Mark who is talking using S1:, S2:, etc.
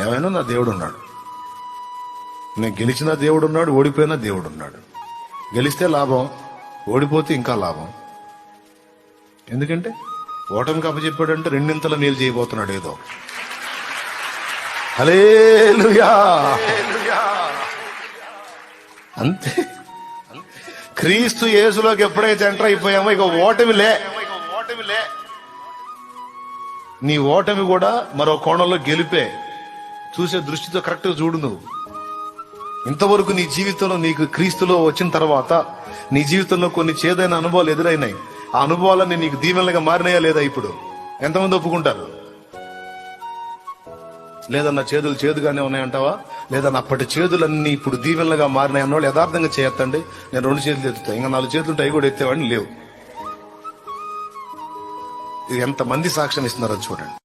S1: ఏమైనా నా దేవుడు ఉన్నాడు. నేను గెలిచినా దేవుడు ఉన్నాడు, ఓడిపోయినా దేవుడు ఉన్నాడు. గెలిస్తే లాభం, ఓడిపోతే ఇంకా లాభం. ఎందుకంటే ఓటమికి అప్పచెప్పాడంటే రెండింతల మేలు చేయబోతున్నాడు ఏదో. హల్లెలూయా. అంతే. క్రీస్తు యేసులోకి ఎప్పుడైతే ఎంటర్ అయిపోయామో ఇక ఓటమిలే. నీ ఓటమి కూడా మరో కోణంలో గెలిపే. చూసే దృష్టితో కరెక్ట్గా చూడు. నువ్వు ఇంతవరకు నీ జీవితంలో నీకు క్రీస్తులో వచ్చిన తర్వాత నీ జీవితంలో కొన్ని చేదైన అనుభవాలు ఎదురైనాయి. ఆ అనుభవాలన్నీ నీకు దీవెనలుగా మారినాయా లేదా? ఇప్పుడు ఎంతమంది ఒప్పుకుంటారు? లేదన్న చేదులు చేదుగానే ఉన్నాయంటావా? లేదన్న అప్పటి చేదులన్నీ ఇప్పుడు దీవెనలుగా మారినాయి అన్నవాళ్ళు యథార్థంగా చేయొద్దండి. నేను 2 చేతులు ఎత్తుతాయి, ఇంకా 4 చేతులు ఉంటాయి కూడా ఎత్తేవాడిని లేవు. ఇది ఎంతమంది సాక్ష్యం ఇస్తున్నారో చూడండి.